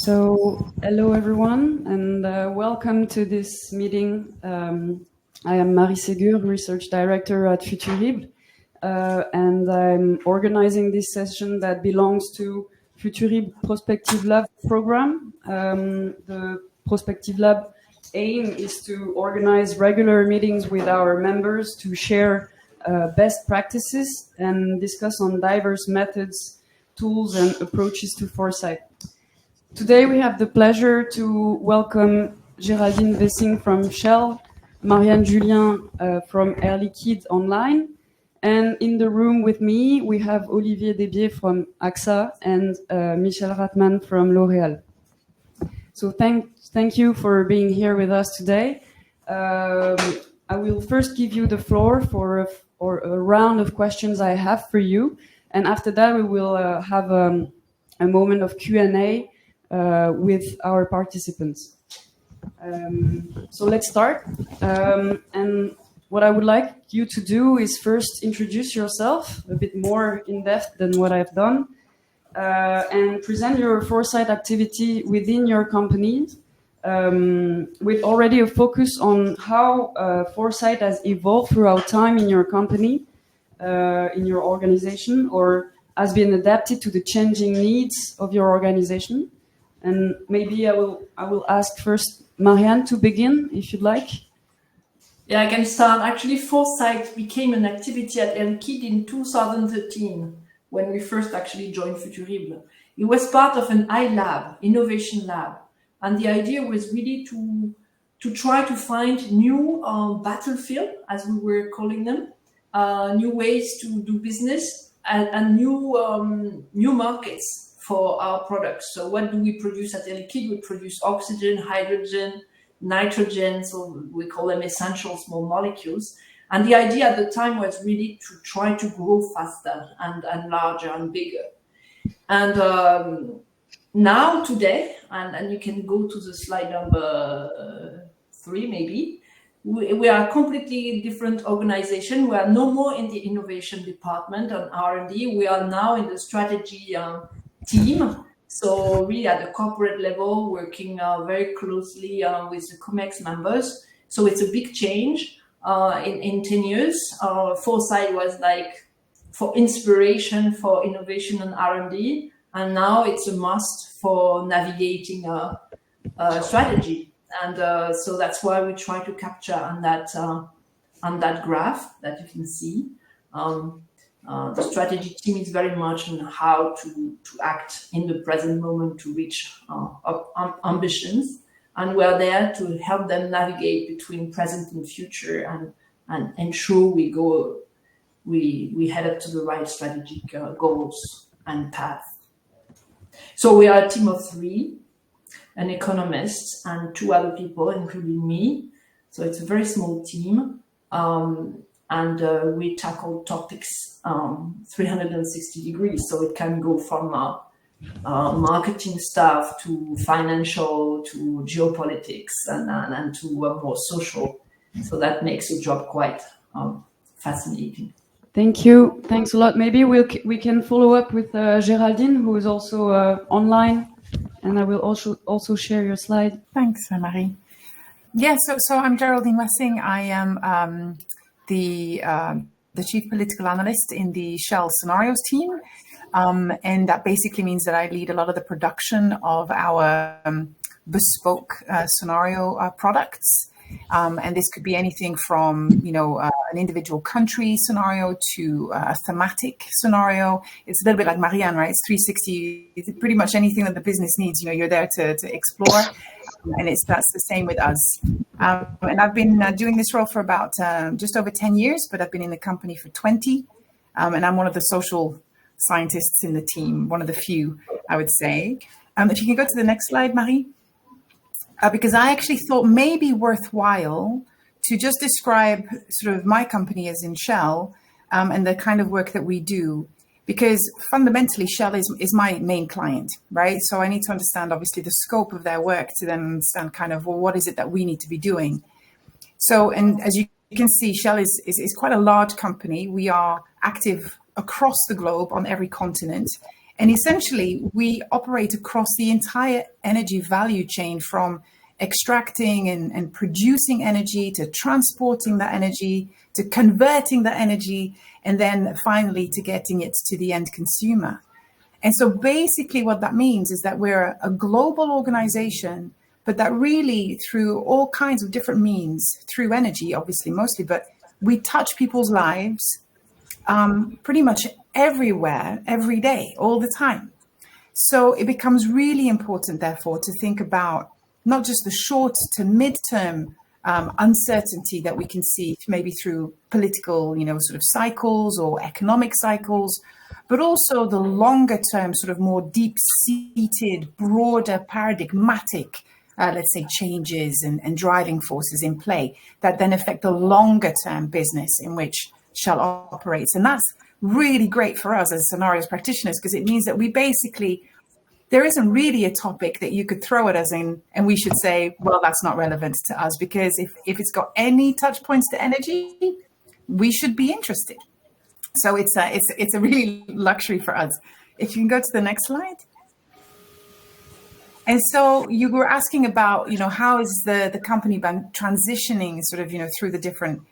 Hello everyone, and welcome to this meeting. I am Marie Ségur, Research Director at Futurib, and I'm organizing this session that belongs to Futurib Prospective Lab program. The Prospective Lab aim is to organize regular meetings with our members to share best practices and discuss on diverse methods, tools, and approaches to foresight. Today we have the pleasure to welcome Géraldine Vessing from Shell, Marianne Julien from Air Liquide Online, and in the room with me we have Olivier Desbiais from AXA and Michel Ratman from L'Oréal. So thank you for being here with us today. I will first give you the floor for a round of questions I have for you, and after that we will have a moment of Q&A with our participants. So let's start. And what I would like you to do is first introduce yourself a bit more in depth than what I've done, and present your foresight activity within your company, with already a focus on how foresight has evolved throughout time in your company, in your organization, or has been adapted to the changing needs of your organization. And maybe I will ask first Marianne to begin, if you'd like. Yeah, I can start. Actually, foresight became an activity at Air Liquide in 2013 when we first actually joined Futurib. It was part of an iLab, innovation lab, and the idea was really to try to find new battlefield, as we were calling them, new ways to do business, and new markets for our products. So what do we produce at Air Liquide? We produce oxygen, hydrogen, nitrogen, so we call them essential small molecules. And the idea at the time was really to try to grow faster and larger and bigger. And now today, and you can go to the slide number 3 maybe, we are a completely different organization. We are no more in the innovation department on R&D. We are now in the strategy team, so really at the corporate level, working very closely with the COMEX members. So it's a big change in 10 years. Foresight was like for inspiration, for innovation and R&D, and now it's a must for navigating a strategy. And so that's why we try to capture on that graph that you can see. The strategy team is very much on how to act in the present moment to reach ambitions, and we're there to help them navigate between present and future and ensure we head up to the right strategic goals and path. So we are a team of 3, an economist and 2 other people, including me. So it's a very small team. And we tackle topics 360 degrees. So it can go from marketing stuff to financial to geopolitics and to more social. So that makes the job quite fascinating. Thank you. Thanks a lot. Maybe we can follow up with Géraldine, who is also online, and I will also share your slide. Thanks, Marie. Yeah, so I'm Géraldine Vessing. I am the chief political analyst in the Shell scenarios team. And that basically means that I lead a lot of the production of our bespoke scenario products. And this could be anything from, an individual country scenario to a thematic scenario. It's a little bit like Marianne, right? It's 360, it's pretty much anything that the business needs, you're there to explore. And that's the same with us. And I've been doing this role for about just over 10 years, but I've been in the company for 20. And I'm one of the social scientists in the team, one of the few, I would say. If you can go to the next slide, Marie. Because I actually thought maybe worthwhile to just describe sort of my company as in Shell and the kind of work that we do. Because fundamentally, Shell is my main client, right? So I need to understand, obviously, the scope of their work to then understand kind of, well, what is it that we need to be doing? So, and as you can see, Shell is quite a large company. We are active across the globe on every continent. And essentially, we operate across the entire energy value chain, from extracting and producing energy, to transporting that energy, to converting that energy, and then finally to getting it to the end consumer. And so basically what that means is that we're a global organization, but that really, through all kinds of different means, through energy, obviously, mostly, but we touch people's lives pretty much everywhere, every day, all the time. So it becomes really important, therefore, to think about not just the short to mid-term uncertainty that we can see maybe through political, sort of cycles or economic cycles, but also the longer term, sort of more deep-seated, broader, paradigmatic, let's say, changes and driving forces in play that then affect the longer term business in which Shell operates. And that's really great for us as scenarios practitioners, because it means that we basically, there isn't really a topic that you could throw at us in and we should say, well, that's not relevant to us, because if it's got any touch points to energy, we should be interested. So it's a really luxury for us. If you can go to the next slide. And so you were asking about, how is the company been transitioning sort of, through the different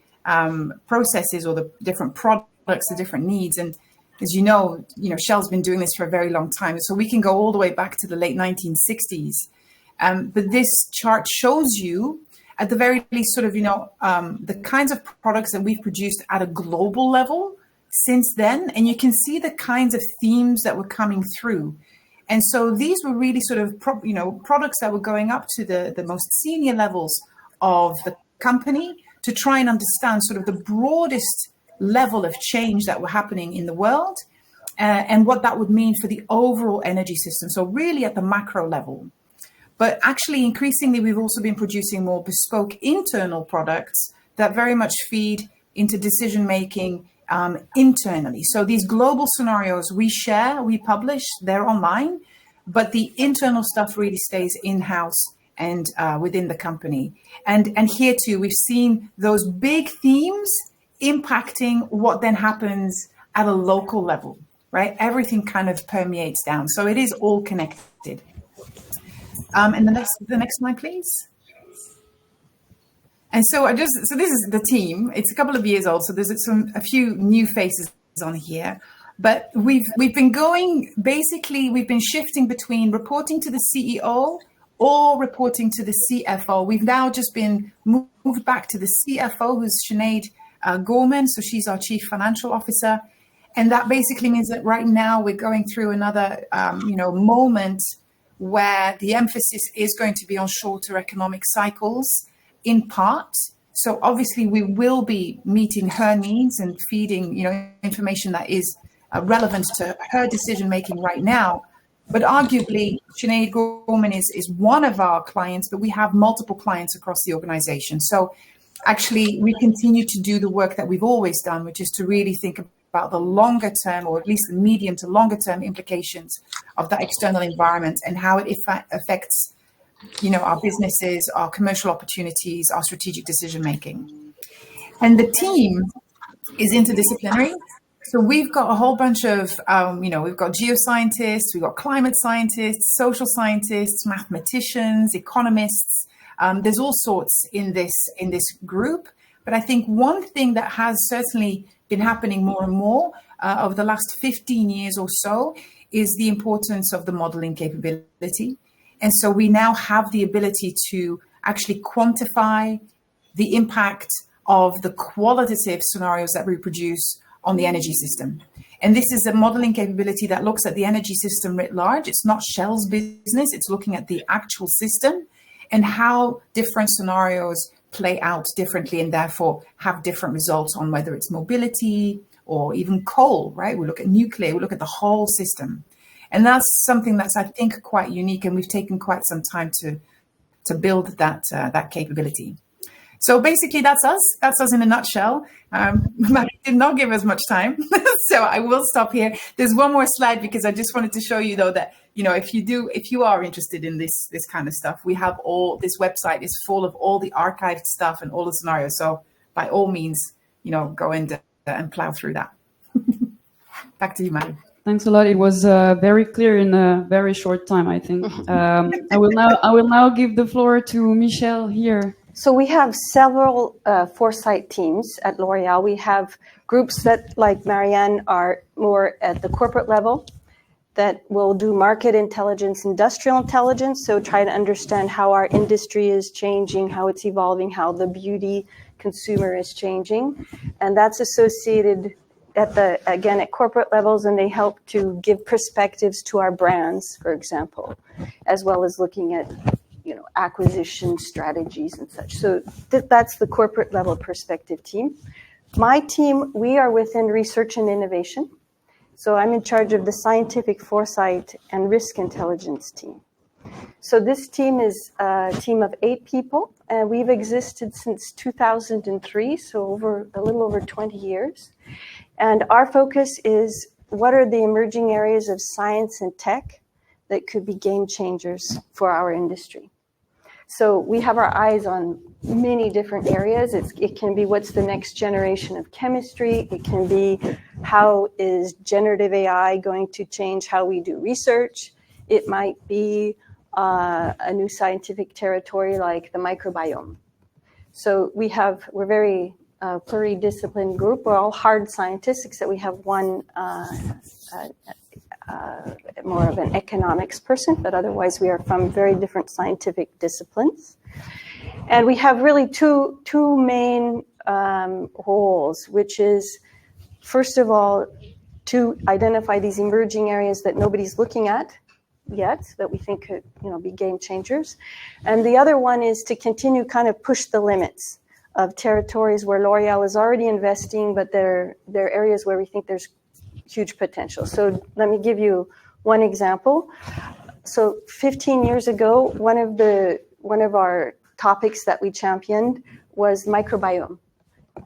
processes or the different products, the different needs. And as Shell's been doing this for a very long time. So we can go all the way back to the late 1960s. But this chart shows you at the very least sort of, the kinds of products that we've produced at a global level since then. And you can see the kinds of themes that were coming through. And so these were really sort of, products that were going up to the most senior levels of the company to try and understand sort of the broadest level of change that were happening in the world and what that would mean for the overall energy system. So really at the macro level. But actually, increasingly, we've also been producing more bespoke internal products that very much feed into decision-making internally. So these global scenarios we share, we publish, they're online, but the internal stuff really stays in-house and within the company. And here too, we've seen those big themes impacting what then happens at a local level, right? Everything kind of permeates down. So it is all connected. And the next slide, please. And so this is the team. It's a couple of years old, so there's a few new faces on here. But we've been shifting between reporting to the CEO or reporting to the CFO. We've now just been moved back to the CFO, who's Sinead Gorman. So she's our Chief Financial Officer. And that basically means that right now we're going through another moment where the emphasis is going to be on shorter economic cycles in part. So obviously we will be meeting her needs and feeding, information that is relevant to her decision making right now. But arguably, Sinead Gorman is one of our clients, but we have multiple clients across the organization. So actually, we continue to do the work that we've always done, which is to really think about the longer term, or at least the medium to longer term implications of that external environment and how it affects, our businesses, our commercial opportunities, our strategic decision making. And the team is interdisciplinary. So we've got a whole bunch of, we've got geoscientists, we've got climate scientists, social scientists, mathematicians, economists. There's all sorts in this group. But I think one thing that has certainly been happening more and more over the last 15 years or so is the importance of the modeling capability. And so we now have the ability to actually quantify the impact of the qualitative scenarios that we produce on the energy system. And this is a modeling capability that looks at the energy system writ large. It's not Shell's business. It's looking at the actual system and how different scenarios play out differently and therefore have different results on whether it's mobility or even coal, right? We look at nuclear, we look at the whole system. And that's something that's, I think, quite unique. And we've taken quite some time to build that capability. So basically, that's us. That's us in a nutshell. Matt did not give us much time, so I will stop here. There's one more slide because I just wanted to show you, though, that if you are interested in this kind of stuff, we have this website is full of all the archived stuff and all the scenarios. So by all means, go and plow through that. Back to you, Matt. Thanks a lot. It was very clear in a very short time, I think. I will now give the floor to Michelle here. So we have several Foresight teams at L'Oréal. We have groups that, like Marianne, are more at the corporate level that will do market intelligence, industrial intelligence, so try to understand how our industry is changing, how it's evolving, how the beauty consumer is changing. And that's associated at corporate levels, and they help to give perspectives to our brands, for example, as well as looking at acquisition strategies and such. So that's the corporate level perspective team. My team, we are within research and innovation. So I'm in charge of the scientific foresight and risk intelligence team. So this team is a team of 8 people, and we've existed since 2003, so a little over 20 years. And our focus is what are the emerging areas of science and tech that could be game changers for our industry. So we have our eyes on many different areas. It can be what's the next generation of chemistry. It can be how is generative AI going to change how we do research. It might be a new scientific territory like the microbiome. So we're very pluridisciplinary group. We're all hard scientists, except we have one more of an economics person, but otherwise we are from very different scientific disciplines. And we have really two main roles, which is, first of all, to identify these emerging areas that nobody's looking at yet, that we think could be game changers. And the other one is to continue kind of push the limits of territories where L'Oréal is already investing, but they're areas where we think there's huge potential. So let me give you one example. So 15 years ago, one of our topics that we championed was microbiome.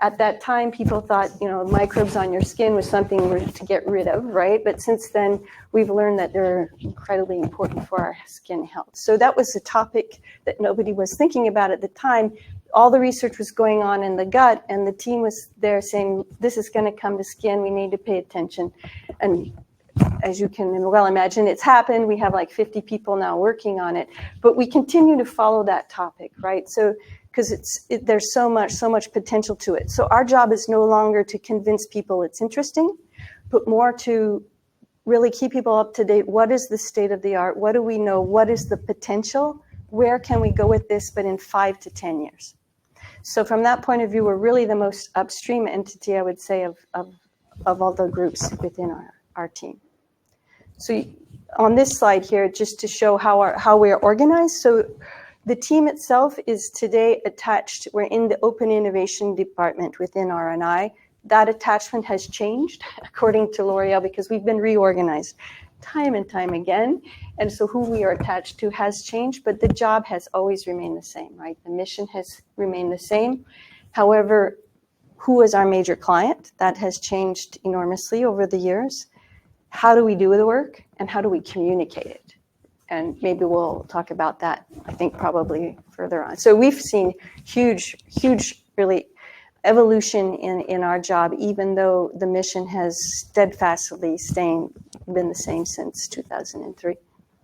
At that time, people thought, microbes on your skin was something to get rid of, right? But since then, we've learned that they're incredibly important for our skin health. So that was a topic that nobody was thinking about at the time. All the research was going on in the gut, and the team was there saying, this is going to come to skin, we need to pay attention. And as you can well imagine, it's happened. We have like 50 people now working on it, but we continue to follow that topic, right? So, because there's so much potential to it. So our job is no longer to convince people it's interesting, but more to really keep people up to date. What is the state of the art? What do we know? What is the potential? Where can we go with this, but in 5 to 10 years? So from that point of view, we're really the most upstream entity, I would say, of all the groups within our team. So on this slide here, just to show how we're organized. So the team itself is today attached. We're in the open innovation department within R&I. That attachment has changed according to L'Oréal because we've been reorganized time and time again. And so who we are attached to has changed, but the job has always remained the same, right? The mission has remained the same. However, who is our major client? That has changed enormously over the years. How do we do the work and how do we communicate it? And maybe we'll talk about that, I think, probably further on. So we've seen huge, really, evolution in our job, even though the mission has steadfastly been the same since 2003.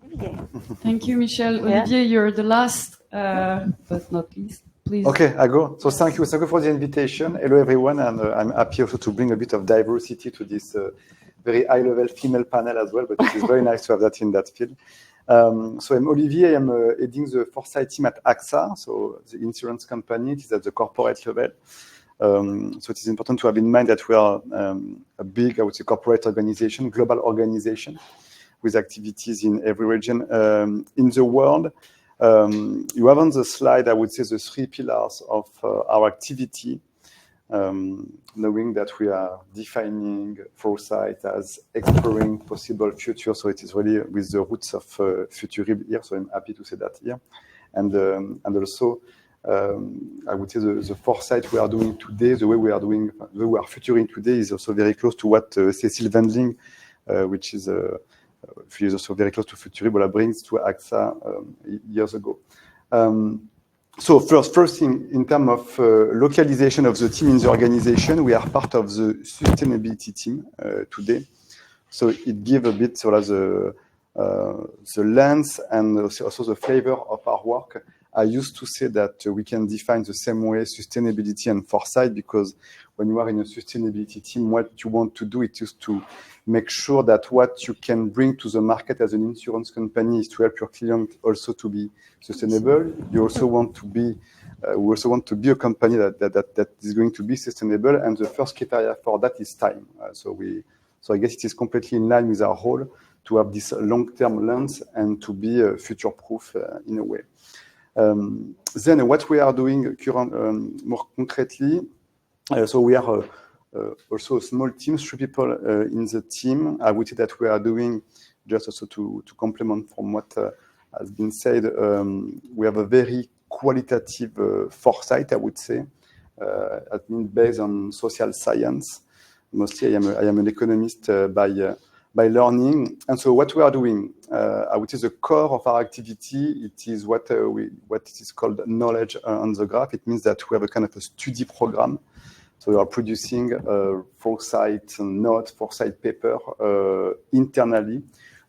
Olivier. Thank you, Michelle. Yeah. Olivier, you're the last, but not least. Please. Okay, I go. So thank you for the invitation. Hello, everyone, and I'm happy also to bring a bit of diversity to this very high-level female panel as well, but it is very nice to have that in that field. So I'm Olivier. I'm heading the Foresight team at AXA, so the insurance company. It is at the corporate level. So it is important to have in mind that we are a big, I would say, corporate organization, global organization, with activities in every region in the world. You have on the slide, I would say, the 3 pillars of our activity, knowing that we are defining Foresight as exploring possible future. So it is really with the roots of Futurib here. So I'm happy to say that here. And also, I would say the Foresight we are doing today, the way we are futuring today is also very close to what Cécile Wendling, which is she is also very close to Futurib, brings to AXA years ago. So first thing, in terms of localization of the team in the organization, we are part of the sustainability team today. So it gives a bit sort of the lens and also the flavor of our work. I used to say that we can define the same way sustainability and foresight, because when you are in a sustainability team, what you want to do is to make sure that what you can bring to the market as an insurance company is to help your client also to be sustainable. You also want to be, we also want to be a company that is going to be sustainable, and the first criteria for that is time. So I guess it is completely in line with our role to have this long-term lens and to be future-proof in a way. Then what we are doing more concretely, so we are also a small team, 3 people in the team. I would say that we are doing, just also to complement from what has been said, we have a very qualitative foresight, I would say, I mean, based on social science. Mostly I am an economist by learning. And so what we are doing, I would say the core of our activity, it is what is called knowledge on the graph. It means that we have a kind of a study program. So we are producing foresight note, foresight paper internally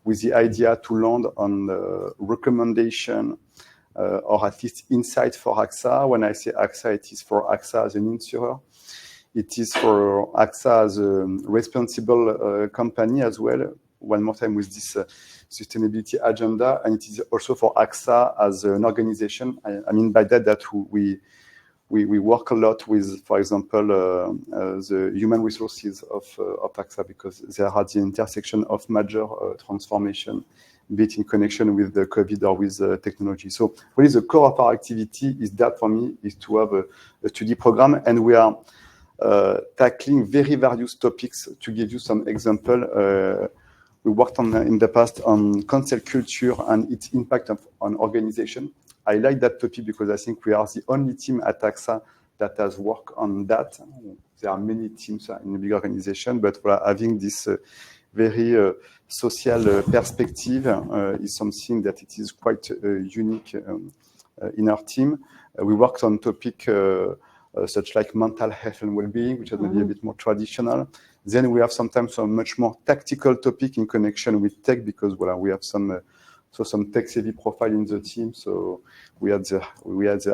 with the idea to land on recommendation or at least insight for AXA. When I say AXA, it is for AXA as an insurer. It is for AXA as a responsible company as well, one more time with this sustainability agenda. And it is also for AXA as an organization. I mean by that we work a lot with, for example, the human resources of AXA, because they are at the intersection of major transformation, be it in connection with the COVID or with technology. So really the core of our activity is that for me, is to have a study program, and we are tackling very various topics. To give you some example, we worked on in the past on cancel culture and its impact on organization. I like that topic because I think we are the only team at AXA that has worked on that. There are many teams in a big organization, but having this very social perspective is something that it is quite unique in our team. We worked on topic such like mental health and well-being, which is maybe a bit more traditional. Then we have sometimes some much more tactical topic in connection with tech, because we have some tech-savvy profile in the team. So we had the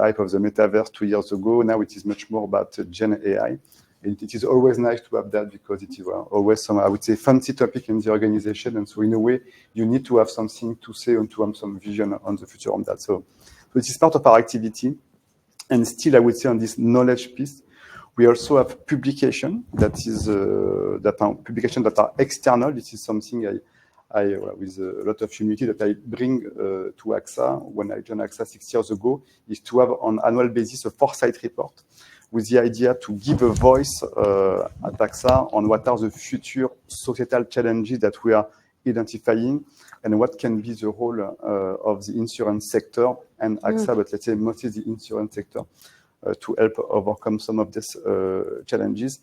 hype of the metaverse 2 years ago. Now it is much more about Gen AI. And it is always nice to have that, because it is always some, I would say, fancy topic in the organization. And so in a way, you need to have something to say and to have some vision on the future on that. So it is part of our activity. And still, I would say on this knowledge piece, we also have publication that are external. This is something I with a lot of humility that I bring to AXA when I joined AXA 6 years ago, is to have on annual basis a foresight report with the idea to give a voice at AXA on what are the future societal challenges that we are identifying and what can be the role of the insurance sector and AXA, but let's say mostly the insurance sector, to help overcome some of these challenges.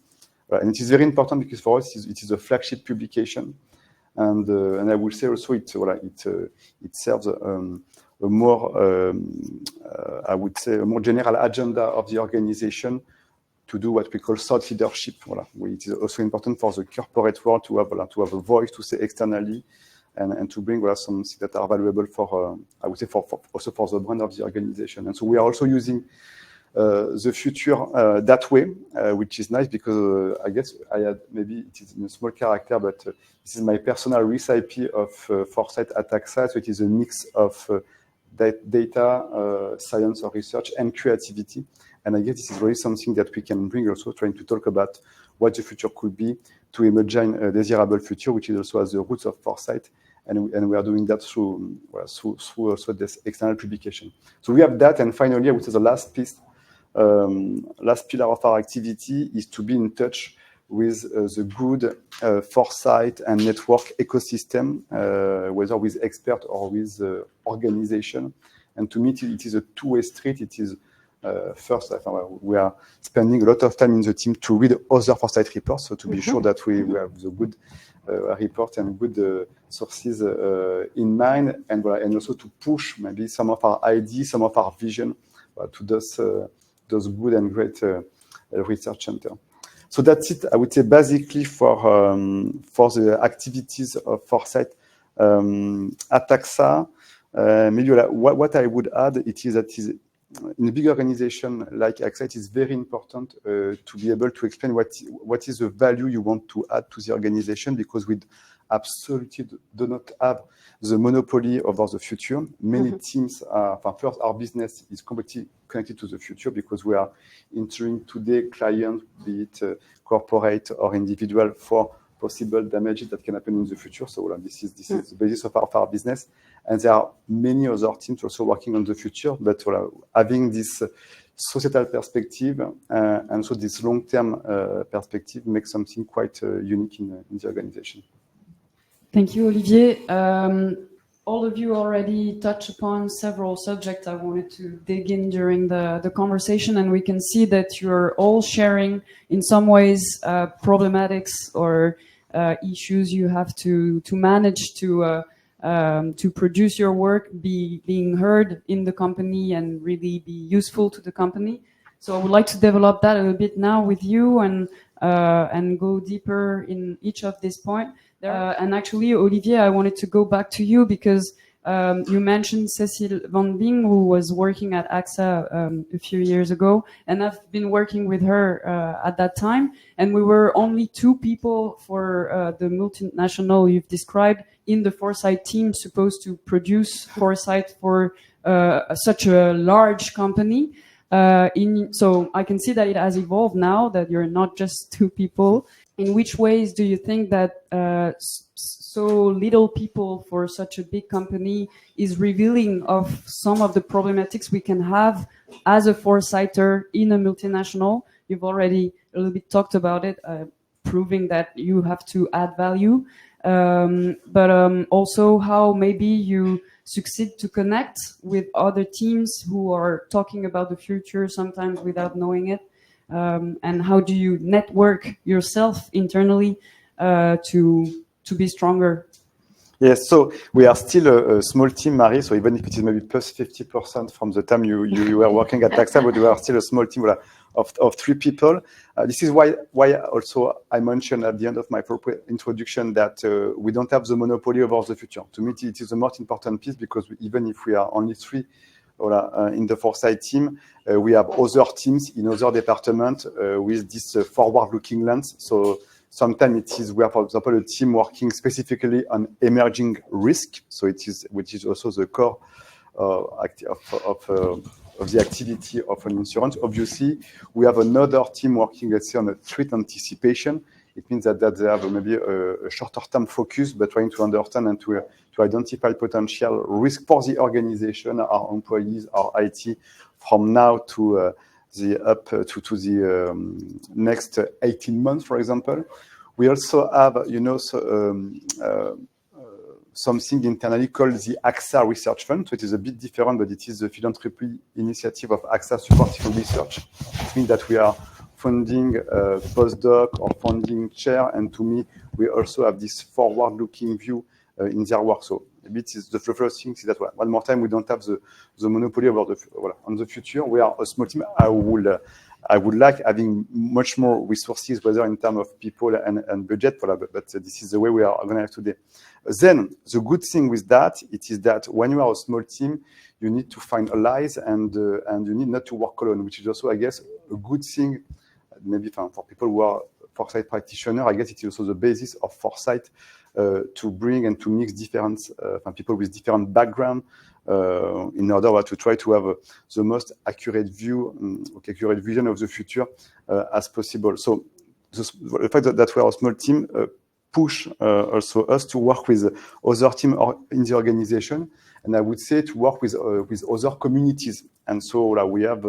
And it is very important because for us it is a flagship publication. And I will say also it serves a more, I would say, a more general agenda of the organization to do what we call thought leadership. It is also important for the corporate world to have a voice to say externally and to bring some things that are valuable for, I would say, also for the brand of the organization. And so we are also using the future that way, which is nice because I guess I had, maybe it is in a small character, but this is my personal recipe of foresight at AXA. So it is a mix of data, science or research, and creativity. And I guess this is really something that we can bring, also trying to talk about what the future could be to imagine a desirable future, which is also at the roots of foresight. And we are doing that through also this external publication. So we have that, and finally, I would say the last piece, last pillar of our activity is to be in touch with the good foresight and network ecosystem, whether with expert or with organization. And to me, it is a two-way street. It is first, we are spending a lot of time in the team to read other foresight reports, so to be sure that we have the good report and good sources in mind, and also to push maybe some of our ideas, some of our vision to those good and great research center. So that's it, I would say, basically for the activities of Foresight at AXA. Maybe what I would add it is that in a big organization like AXA, it is very important to be able to explain what is the value you want to add to the organization, because we absolutely do not have the monopoly over the future. Many teams first, our business is completely connected to the future because we are entering today clients, be it corporate or individual, for possible damages that can happen in the future. So this is the basis of our business. And there are many other teams also working on the future, but having this societal perspective and so this long-term perspective makes something quite unique in the organization. Thank you, Olivier. All of you already touched upon several subjects I wanted to dig in during the conversation, and we can see that you're all sharing in some ways problematics or issues you have to manage to produce your work, being heard in the company and really be useful to the company. So I would like to develop that a little bit now with you and go deeper in each of these points. And actually, Olivier, I wanted to go back to you because you mentioned Cécile Van Bing, who was working at AXA a few years ago, and I've been working with her at that time. And we were only 2 people for the multinational you've described in the Foresight team, supposed to produce Foresight for such a large company. So I can see that it has evolved now, that you're not just 2 people. In which ways do you think that so little people for such a big company is revealing of some of the problematics we can have as a Foresighter in a multinational? You've already a little bit talked about it, proving that you have to add value, but also how maybe you succeed to connect with other teams who are talking about the future sometimes without knowing it. And how do you network yourself internally to be stronger? Yes, so we are still a small team, Marie. So even if it is maybe plus 50% from the time you were working at AXA, but we are still a small team of 3 people. This is why also I mentioned at the end of my introduction that we don't have the monopoly over the future. To me, it is the most important piece, because even if we are only 3 in the Foresight team, we have other teams in other departments with this forward-looking lens. So sometimes it is where, for example, a team working specifically on emerging risk. So which is also the core of the activity of an insurance. Obviously, we have another team working, let's say, on a threat anticipation. It means that they have maybe a shorter term focus, but trying to understand and to identify potential risk for the organization, our employees, our IT, from now to the next 18 months, for example. We also have, something internally called the AXA Research Fund. So it is a bit different, but it is the philanthropy initiative of AXA supporting research. It means that we are funding postdoc or funding chair, and to me, we also have this forward-looking view in their work. So a bit is the first thing is that one more time we don't have the monopoly over on the future. We are a small team. I would like having much more resources, whether in terms of people and budget, but this is the way we are organized today. Then the good thing with that, it is that when you are a small team, you need to find allies and you need not to work alone, which is also, I guess, a good thing. Maybe for people who are Foresight practitioners, I guess it is also the basis of Foresight to bring and to mix different people with different background in order to try to have the most accurate view, accurate vision of the future as possible. So the fact that we are a small team push also us to work with other teams in the organization, and I would say to work with other communities. And so we have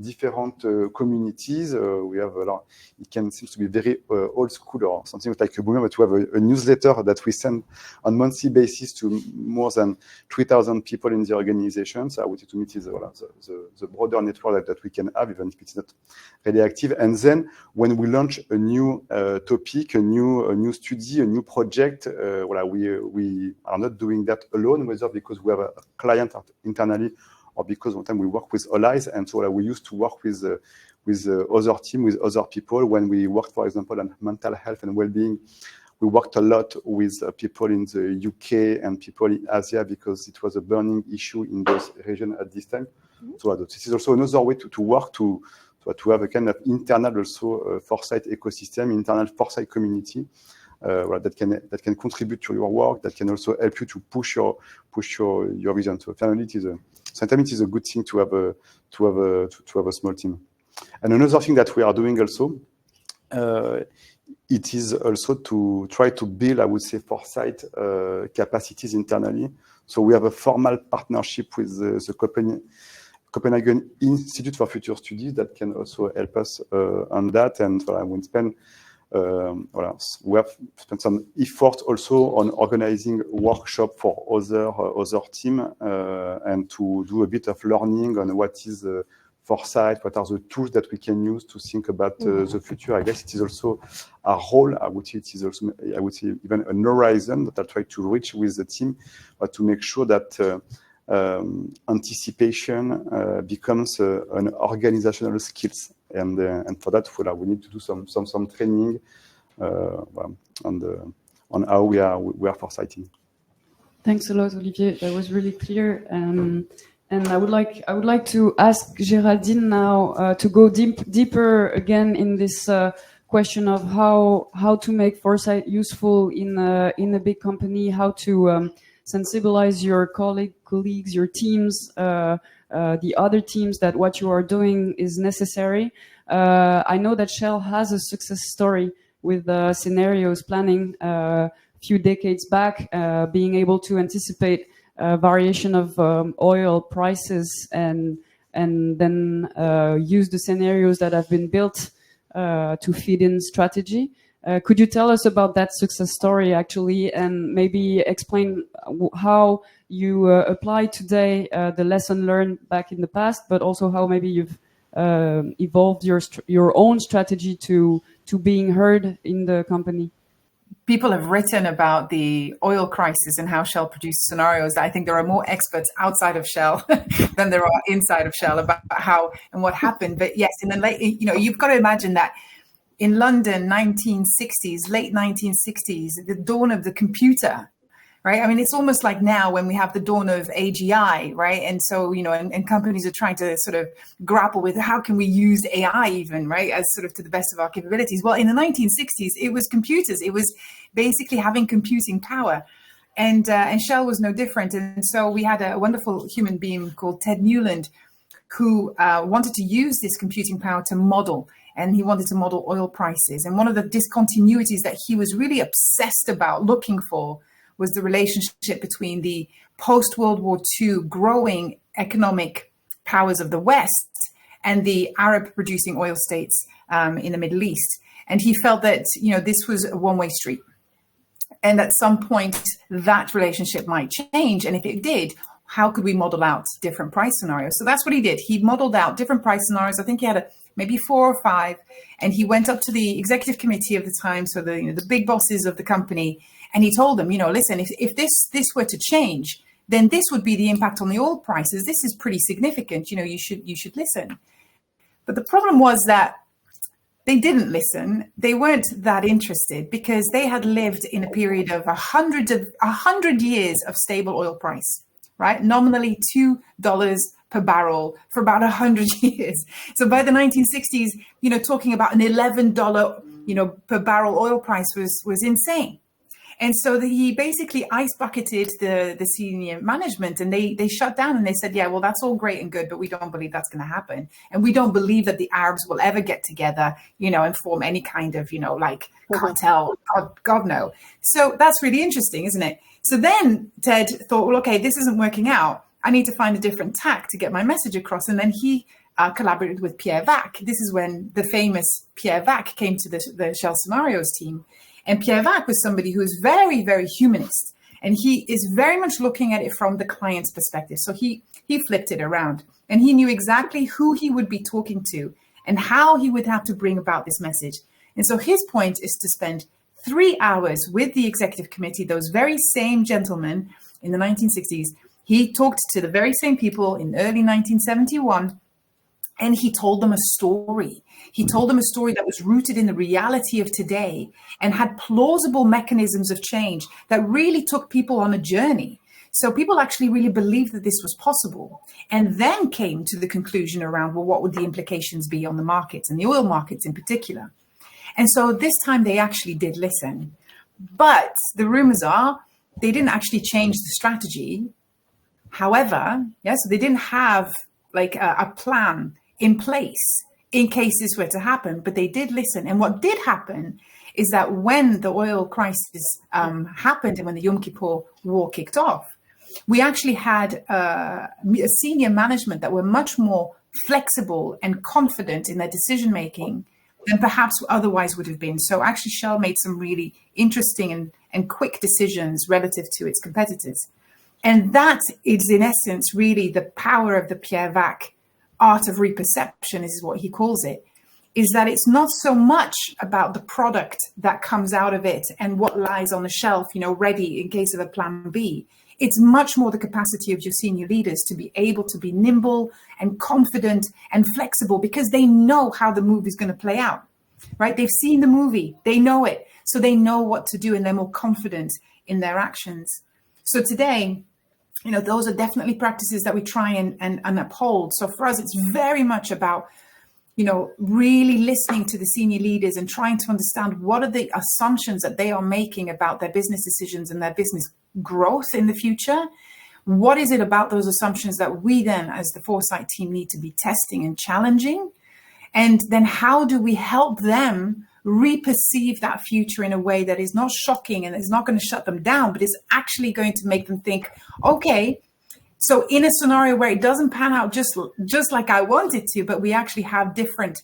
different communities. We have it can seem to be very old school or something like a boomer, but we have a newsletter that we send on monthly basis to more than 3,000 people in the organization. So I would say to me it is the broader network that we can have, even if it's not really active. And then when we launch a new topic, a new study, a new project, we are not doing that alone, whether because we have a client internally or because one time we work with allies, and so we used to work with other team, with other people. When we worked, for example, on mental health and well-being, we worked a lot with people in the UK and people in Asia because it was a burning issue in those regions at this time. So this is also another way to work to have a kind of internal also Foresight ecosystem, internal Foresight community that can contribute to your work, that can also help you to push your vision. So finally, sometimes it is a good thing to have a small team. And another thing that we are doing also, it is also to try to build, I would say, Foresight capacities internally. So we have a formal partnership with the Copenhagen Institute for Future Studies that can also help us on that. And we have spent some effort also on organizing workshop for other team and to do a bit of learning on what is Foresight, what are the tools that we can use to think about the future. I guess it is also a role. I would say it is also, I would say, even an horizon that I try to reach with the team, but to make sure that anticipation becomes an organizational skills, and for that, we need to do some training on how we are foresighting. Thanks a lot, Olivier. That was really clear. And I would like to ask Géraldine now to go deeper again in this question of how to make Foresight useful in a big company, how to sensibilize your colleagues, your teams, the other teams that what you are doing is necessary. I know that Shell has a success story with scenarios planning a few decades back, being able to anticipate variation of oil prices and then use the scenarios that have been built to feed in strategy. Could you tell us about that success story actually, and maybe explain how you apply today the lesson learned back in the past, but also how maybe you've evolved your own strategy to being heard in the company? People have written about the oil crisis and how Shell produced scenarios. I think there are more experts outside of Shell than there are inside of Shell about how and what happened. But yes, in the late, you've got to imagine that in London, 1960s, late 1960s, the dawn of the computer, right? I mean, it's almost like now when we have the dawn of AGI, right? And so, and companies are trying to sort of grapple with how can we use AI even, right? As sort of to the best of our capabilities. Well, in the 1960s, it was computers. It was basically having computing power. And Shell was no different. And so we had a wonderful human being called Ted Newland who wanted to use this computing power to model. And he wanted to model oil prices. And one of the discontinuities that he was really obsessed about looking for was the relationship between the post-World War II growing economic powers of the West and the Arab-producing oil states in the Middle East. And he felt that, this was a one-way street. And at some point, that relationship might change. And if it did, how could we model out different price scenarios? So that's what he did. He modeled out different price scenarios. I think he had maybe 4 or 5. And he went up to the executive committee of the time, so the big bosses of the company, and he told them, listen, if this were to change, then this would be the impact on the oil prices. This is pretty significant. You should listen. But the problem was that they didn't listen. They weren't that interested because they had lived in a period of 100 years of stable oil price, right? Nominally $2 per barrel for about 100 years. So by the 1960s, talking about an $11, per barrel oil price was insane. And so he basically ice bucketed the senior management, and they shut down and they said, yeah, well, that's all great and good, but we don't believe that's going to happen. And we don't believe that the Arabs will ever get together, and form any kind of, cartel. God, no. So that's really interesting, isn't it? So then Ted thought, well, okay, this isn't working out. I need to find a different tack to get my message across. And then he collaborated with Pierre Vac. This is when the famous Pierre Vac came to the Shell Scenarios team. And Pierre Vac was somebody who is very, very humanist. And he is very much looking at it from the client's perspective. So he flipped it around. And he knew exactly who he would be talking to and how he would have to bring about this message. And so his point is to spend 3 hours with the executive committee, those very same gentlemen in the 1960s, He talked to the very same people in early 1971, and he told them a story. He told them a story that was rooted in the reality of today and had plausible mechanisms of change that really took people on a journey. So people actually really believed that this was possible, and then came to the conclusion around, well, what would the implications be on the markets, and the oil markets in particular. And so this time they actually did listen. But the rumors are they didn't actually change the strategy. However, yes, they didn't have like a plan in place in case this were to happen, but they did listen. And what did happen is that when the oil crisis happened and when the Yom Kippur War kicked off, we actually had a senior management that were much more flexible and confident in their decision-making than perhaps otherwise would have been. So actually Shell made some really interesting and quick decisions relative to its competitors. And that is in essence really the power of the Pierre Vac art of reperception, is what he calls it, is that it's not so much about the product that comes out of it and what lies on the shelf, ready in case of a plan B. It's much more the capacity of your senior leaders to be able to be nimble and confident and flexible because they know how the movie is going to play out, right? They've seen the movie, they know it, so they know what to do and they're more confident in their actions. So today, those are definitely practices that we try and uphold. So for us, it's very much about, really listening to the senior leaders and trying to understand what are the assumptions that they are making about their business decisions and their business growth in the future. What is it about those assumptions that we then, as the Foresight team, need to be testing and challenging? And then how do we help them reperceive that future in a way that is not shocking and is not going to shut them down, but is actually going to make them think, okay, so in a scenario where it doesn't pan out just like I want it to, but we actually have different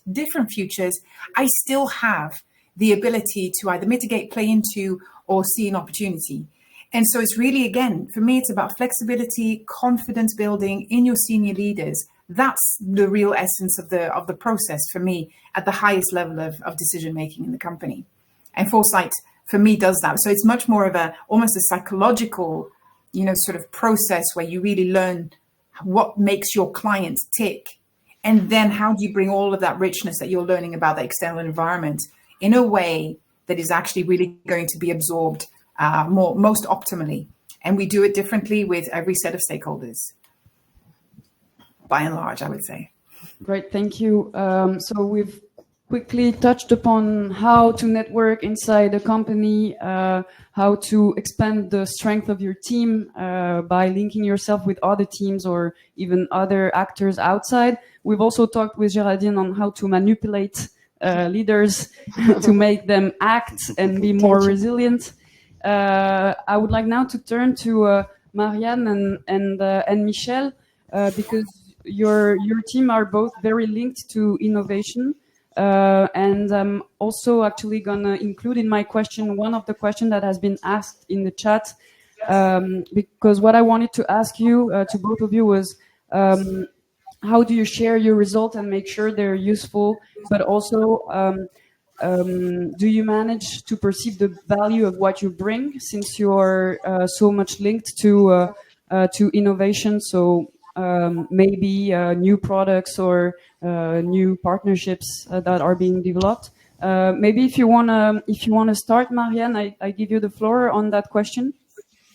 futures, I still have the ability to either mitigate, play into, or see an opportunity. And so it's really, again, for me, it's about flexibility, confidence building in your senior leaders. That's the real essence of the process for me at the highest level of decision making in the company. And Foresight, for me, does that. So it's much more of almost a psychological, sort of process where you really learn what makes your clients tick. And then how do you bring all of that richness that you're learning about the external environment in a way that is actually really going to be absorbed most optimally. And we do it differently with every set of stakeholders, by and large, I would say. Great, thank you. So we've quickly touched upon how to network inside a company, how to expand the strength of your team by linking yourself with other teams or even other actors outside. We've also talked with Geraldine on how to manipulate leaders to make them act and be more resilient. I would like now to turn to Marianne and Michel because your team are both very linked to innovation. And I'm also actually gonna include in my question one of the questions that has been asked in the chat, because what I wanted to ask you to both of you was how do you share your results and make sure they're useful, but also do you manage to perceive the value of what you bring since you're so much linked to innovation? So maybe new products or new partnerships that are being developed. Maybe if you wanna start, Marianne, I give you the floor on that question.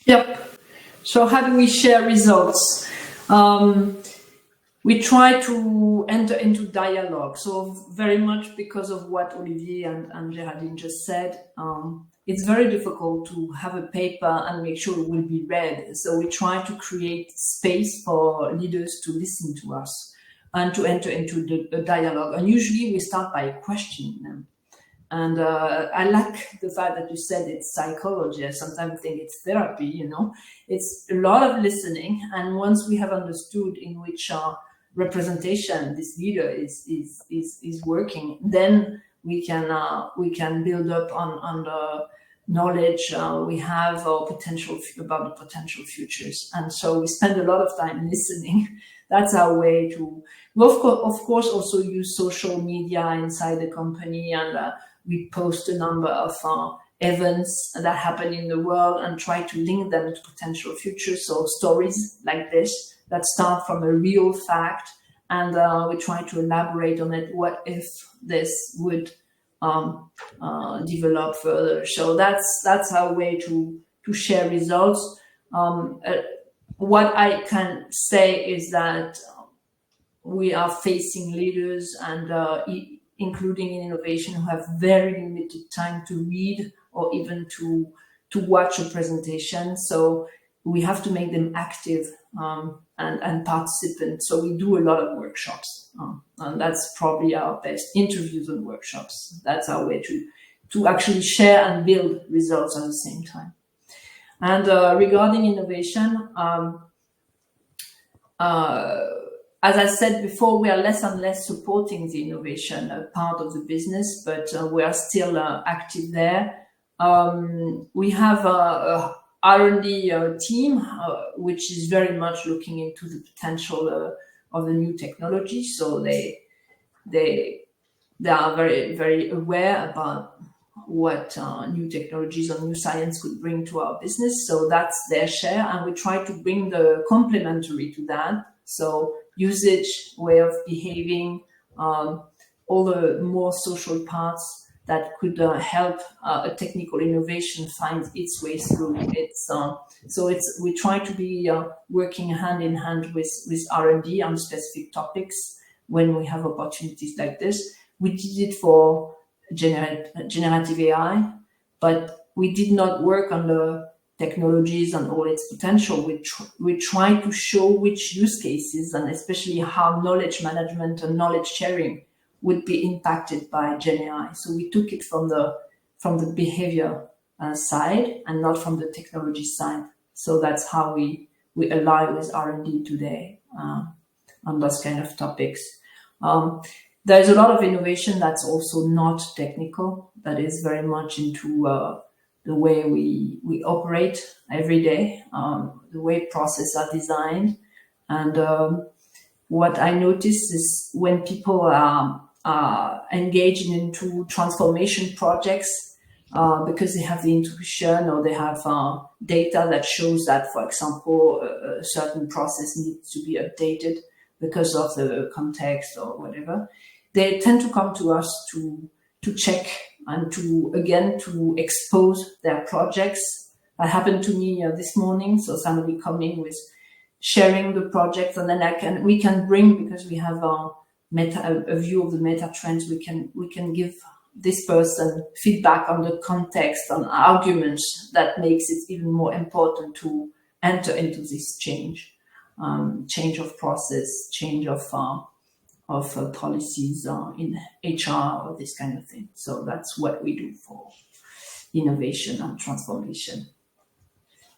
Yep. So how do we share results? We try to enter into dialogue. So very much because of what Olivier and Geraldine just said, it's very difficult to have a paper and make sure it will be read. So we try to create space for leaders to listen to us and to enter into the dialogue. And usually we start by questioning them. And I like the fact that you said it's psychology. I sometimes think it's therapy, It's a lot of listening. And once we have understood in which representation this leader is working, then we can build up on the knowledge we have about the potential futures. And so we spend a lot of time listening. That's our way to, of course, also use social media inside the company, and we post a number of events that happen in the world and try to link them to potential futures. So stories like this that start from a real fact, and we try to elaborate on it. What if this would develop further? So that's our way to share results. What I can say is that we are facing leaders and including in innovation who have very limited time to read or even to watch a presentation. So we have to make them active and participants. So we do a lot of workshops, and that's probably our best, interviews and workshops. That's our way to actually share and build results at the same time. And regarding innovation, as I said before, we are less and less supporting the innovation part of the business, but we are still active there. We have a R&D team, which is very much looking into the potential of the new technology. So they are very, very aware about what new technologies or new science could bring to our business. So that's their share, and we try to bring the complementary to that. So usage, way of behaving, all the more social parts that could help a technical innovation find its way through. We try to be working hand in hand with R&D on specific topics when we have opportunities like this. We did it for generative AI, but we did not work on the technologies and all its potential. We try to show which use cases and especially how knowledge management and knowledge sharing would be impacted by Gen AI. So we took it from the behavior side and not from the technology side. So that's how we align with R&D today on those kind of topics. There's a lot of innovation that's also not technical, that is very much into the way we operate every day, the way processes are designed. And what I notice is when people are engaging into transformation projects, because they have the intuition or they have data that shows that, for example, a certain process needs to be updated because of the context or whatever, they tend to come to us to check and to expose their projects. That happened to me this morning. So somebody coming with sharing the project, and then we can bring, because we have a view of the meta trends, we can give this person feedback on the context, on arguments that makes it even more important to enter into this change of process, change of policies in HR or this kind of thing. So that's what we do for innovation and transformation.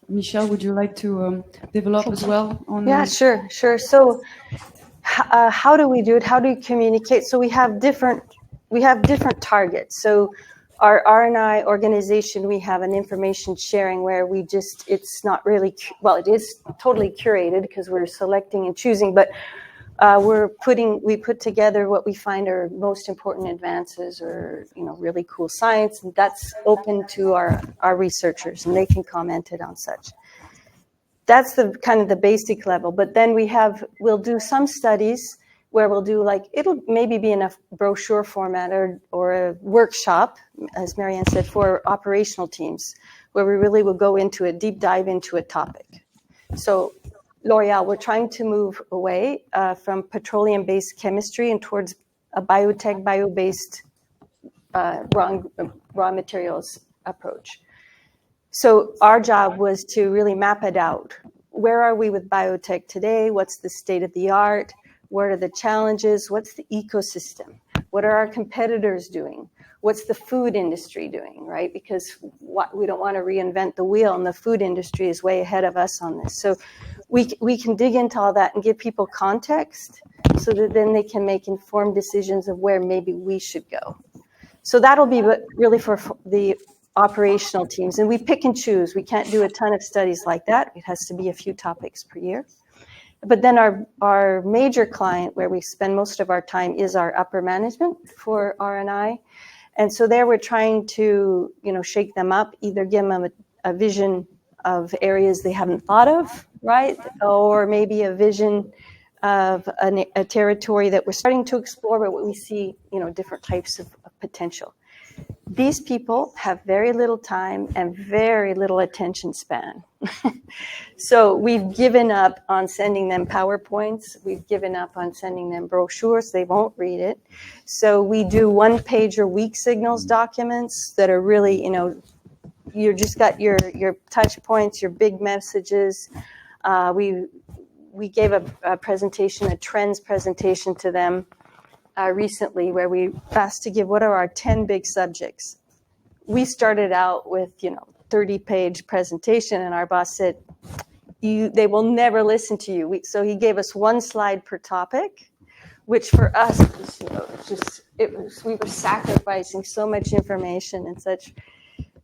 Michelle, would you like to develop as well on? Yeah, sure. So how do we do it? How do you communicate? So we have different targets. So our R&I organization, we have an information sharing where it's not really, it is totally curated because we're selecting and choosing, but we put together what we find are most important advances or really cool science, and that's open to our researchers, and they can comment it on such. That's the kind of the basic level. But then we'll do some studies where we'll do it'll maybe be in a brochure format or a workshop, as Marianne said, for operational teams, where we really will go into a deep dive into a topic. So L'Oréal, we're trying to move away from petroleum-based chemistry and towards a bio-based raw materials approach. So our job was to really map it out. Where are we with biotech today? What's the state of the art? What are the challenges? What's the ecosystem? What are our competitors doing? What's the food industry doing, right? Because we don't want to reinvent the wheel, and the food industry is way ahead of us on this. So we can dig into all that and give people context so that then they can make informed decisions of where maybe we should go. So that'll be really for the operational teams. And we pick and choose. We can't do a ton of studies like that. It has to be a few topics per year. But then our major client, where we spend most of our time, is our upper management for R&I. And so there we're trying to, shake them up, either give them a vision of areas they haven't thought of, right? Or maybe a vision of a territory that we're starting to explore, but we see, different types of potential. These people have very little time and very little attention span. So we've given up on sending them PowerPoints. We've given up on sending them brochures. They won't read it. So we do one-page or weak signals documents that are really, you just got your touch points, your big messages. We gave a presentation, a trends presentation to them recently, where we asked to give what are our 10 big subjects. We started out with 30-page presentation, and our boss said, they will never listen to you. So he gave us one slide per topic, which for us was, we were sacrificing so much information and such.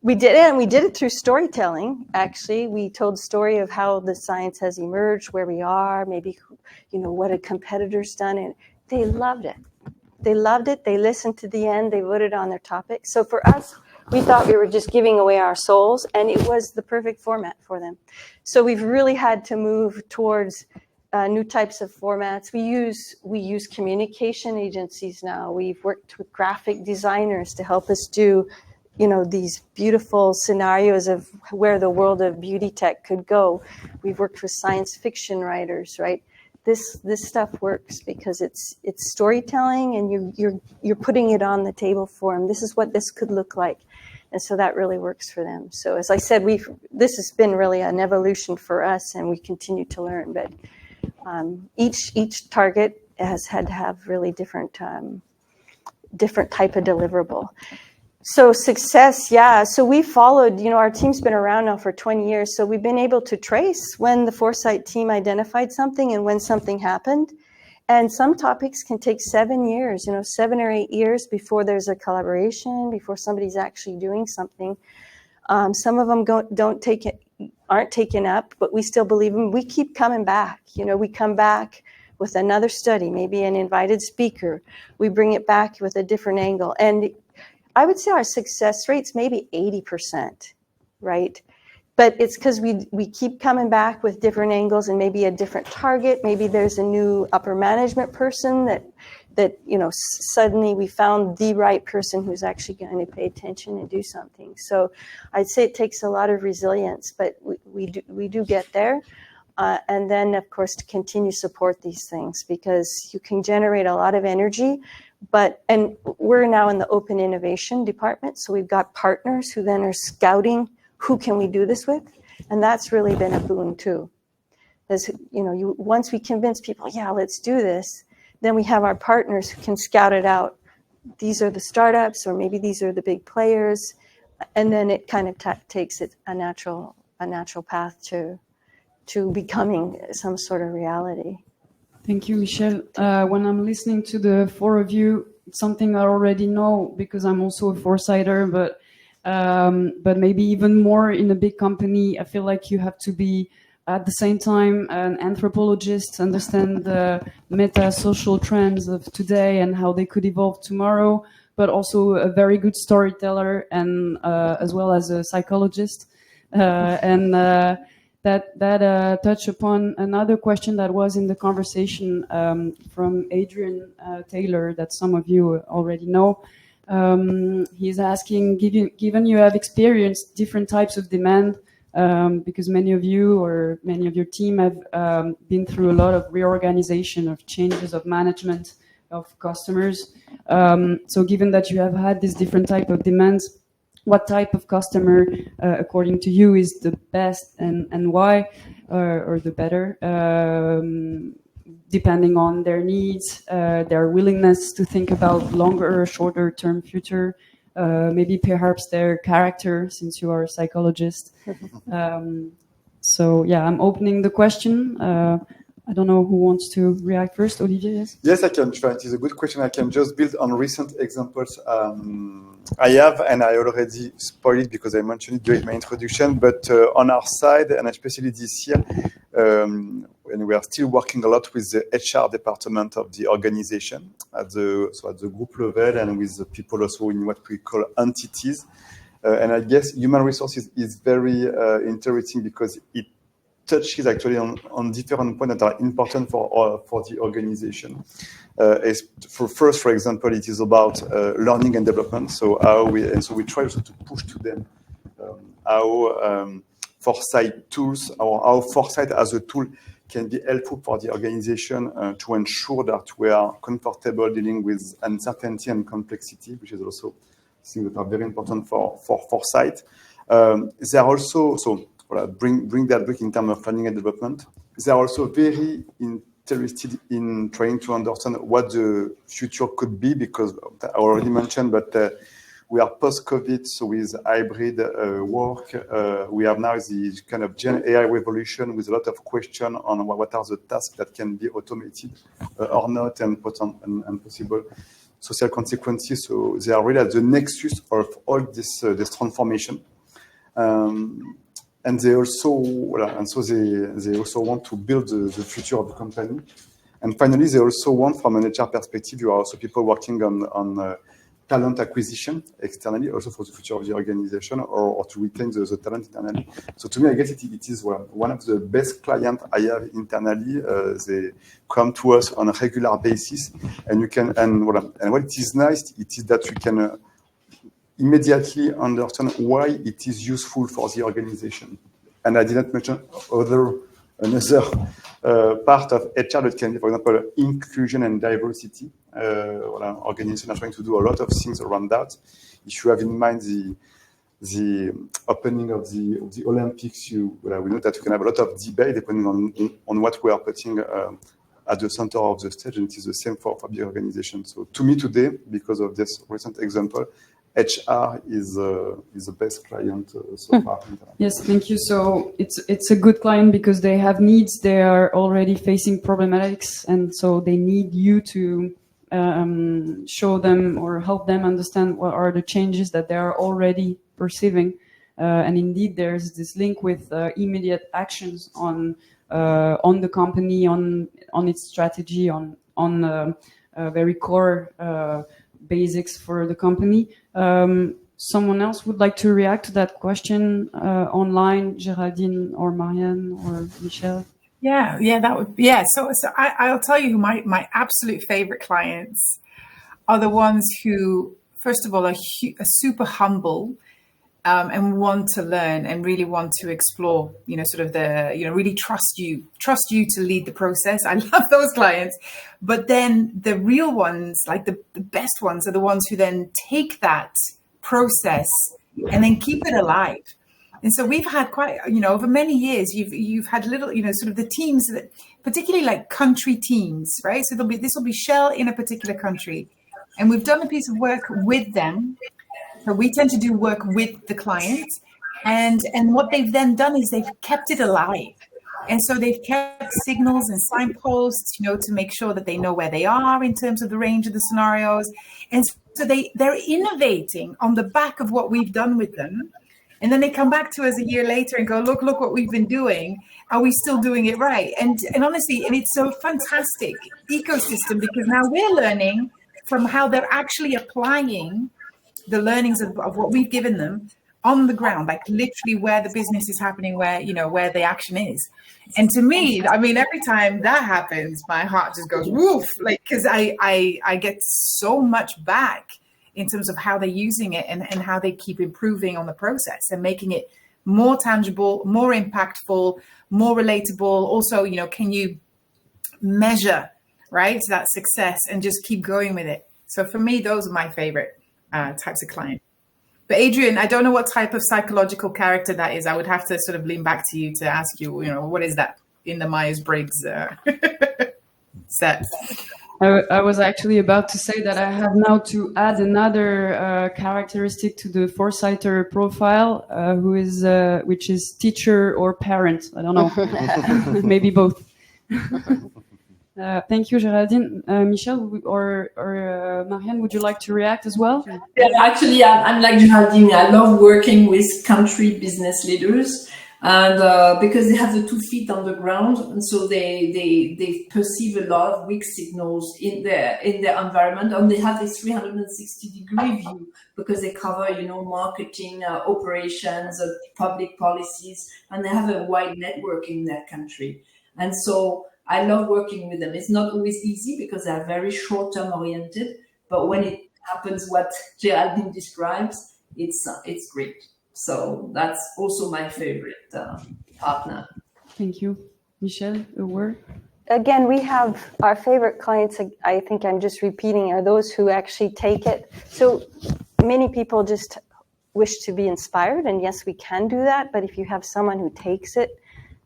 We did it, and we did it through storytelling. Actually, we told the story of how the science has emerged, where we are, maybe what a competitor's done, and they loved it. They loved it. They listened to the end. They voted on their topic. So for us, we thought we were just giving away our souls, and it was the perfect format for them. So we've really had to move towards new types of formats. We use communication agencies now. We've worked with graphic designers to help us do, these beautiful scenarios of where the world of beauty tech could go. We've worked with science fiction writers, right? This stuff works because it's storytelling, and you're putting it on the table for them. This is what this could look like, and so that really works for them. So as I said, this has been really an evolution for us, and we continue to learn. But each target has had to have really different type of deliverable. So success, yeah. So we followed, our team's been around now for 20 years. So we've been able to trace when the Foresight team identified something and when something happened. And some topics can take 7 years, 7 or 8 years before there's a collaboration, before somebody's actually doing something. Some of them aren't taken up, but we still believe them. We keep coming back. We come back with another study, maybe an invited speaker. We bring it back with a different angle. And I would say our success rate's maybe 80%, right? But it's because we keep coming back with different angles and maybe a different target. Maybe there's a new upper management person that suddenly we found the right person who's actually going to pay attention and do something. So I'd say it takes a lot of resilience, but we do get there. And then, of course, to continue to support these things, because you can generate a lot of energy. And we're now in the open innovation department, so we've got partners who then are scouting who can we do this with, and that's really been a boon too. Because once we convince people, yeah, let's do this, then we have our partners who can scout it out. These are the startups, or maybe these are the big players, and then it kind of takes it a natural path to becoming some sort of reality. Thank you, Michelle. When I'm listening to the four of you, it's something I already know because I'm also a Foresighter, but maybe even more in a big company, I feel like you have to be at the same time an anthropologist, understand the meta-social trends of today and how they could evolve tomorrow, but also a very good storyteller and as well as a psychologist. That touch upon another question that was in the conversation from Adrian Taylor that some of you already know. He's asking, given you have experienced different types of demand, because many of you or many of your team have been through a lot of reorganization, of changes of management, of customers. So given that you have had these different type of demands, what type of customer, according to you, is the best and why, or the better, depending on their needs, their willingness to think about longer or shorter term future, maybe perhaps their character, since you are a psychologist. So yeah, I'm opening the question. I don't know who wants to react first. Olivier, yes? Yes, I can try. It is a good question. I can just build on recent examples I have, and I already spoiled it because I mentioned it during my introduction, but on our side, and especially this year, and we are still working a lot with the HR department of the organization at the group level and with the people also in what we call entities. And I guess human resources is very interesting because it touches actually on different points that are important for the organization. For example, it is about learning and development. So we try also to push to them how Foresight tools or how Foresight as a tool can be helpful for the organization to ensure that we are comfortable dealing with uncertainty and complexity, which is also things that are very important for Foresight. They are also bring that back in terms of learning and development. They are also very interested in trying to understand what the future could be, because I already mentioned, but we are post-COVID, so with hybrid work, we have now the kind of Gen AI revolution with a lot of questions on what are the tasks that can be automated or not, and possible social consequences. So they are really at the nexus of all this transformation. And they also, they also want to build the future of the company. And finally, they also want, from an HR perspective, you are also people working on talent acquisition externally, also for the future of the organization, or to retain the talent internally. So to me, I guess it is one of the best clients I have internally. They come to us on a regular basis, and what it is nice, it is that we can immediately understand why it is useful for the organization. And I didn't mention another part of HR that can be, for example, inclusion and diversity. Organizations are trying to do a lot of things around that. If you have in mind the opening of the Olympics, we know that you can have a lot of debate depending on what we are putting at the center of the stage, and it is the same for the organization. So to me today, because of this recent example, HR is the best client so far. Yes, thank you. So it's a good client because they have needs. They are already facing problematics, and so they need you to show them or help them understand what are the changes that they are already perceiving. And indeed, there's this link with immediate actions on the company, on its strategy, on very core basics for the company. Someone else would like to react to that question online, Geraldine or Marianne or Michelle? So I'll tell you who my absolute favorite clients are the ones who, first of all, are super humble and want to learn and really want to explore, really trust you to lead the process. I love those clients. But then the real ones, like the best ones, are the ones who then take that process and then keep it alive. And so we've had quite, over many years, you've had little, sort of the teams that, particularly like country teams, right? So this will be Shell in a particular country. And we've done a piece of work with them. So we tend to do work with the client. And what they've then done is they've kept it alive. And so they've kept signals and signposts, to make sure that they know where they are in terms of the range of the scenarios. And so they're innovating on the back of what we've done with them. And then they come back to us a year later and go, look what we've been doing. Are we still doing it right? And honestly, and it's a fantastic ecosystem because now we're learning from how they're actually applying the learnings of what we've given them on the ground, like literally where the business is happening, where the action is. And to me, I mean, every time that happens, my heart just goes woof, like, because I get so much back in terms of how they're using it and how they keep improving on the process and making it more tangible, more impactful, more relatable. Also, can you measure, right, that success and just keep going with it? So for me, those are my favorite types of client. But Adrian, I don't know what type of psychological character that is. I would have to sort of lean back to you to ask you, what is that in the Myers-Briggs set? I was actually about to say that I have now to add another characteristic to the Foresighter profile, which is teacher or parent. I don't know, maybe both. Thank you, Geraldine. Michelle or Marianne, would you like to react as well? Yeah, actually, I'm like Geraldine. I love working with country business leaders. And because they have the 2 feet on the ground, and so they perceive a lot of weak signals in their environment, and they have this 360-degree view because they cover, marketing, operations, public policies, and they have a wide network in their country. And so I love working with them. It's not always easy because they are very short-term oriented, but when it happens what Geraldine describes, it's great. So that's also my favorite partner. Thank you. Michelle, a word? Again, we have our favorite clients, I think I'm just repeating, are those who actually take it. So many people just wish to be inspired, and yes, we can do that, but if you have someone who takes it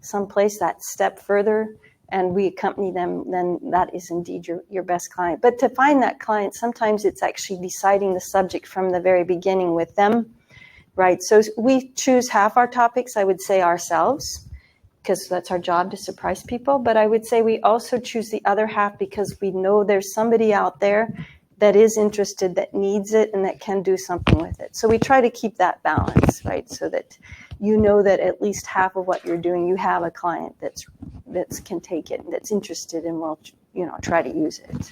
someplace that step further and we accompany them, then that is indeed your best client. But to find that client, sometimes it's actually deciding the subject from the very beginning with them. Right, so we choose half our topics, I would say, ourselves, because that's our job to surprise people. But I would say we also choose the other half because we know there's somebody out there that is interested, that needs it, and that can do something with it. So we try to keep that balance, right, so that that at least half of what you're doing, you have a client that can take it, that's interested, and will, try to use it.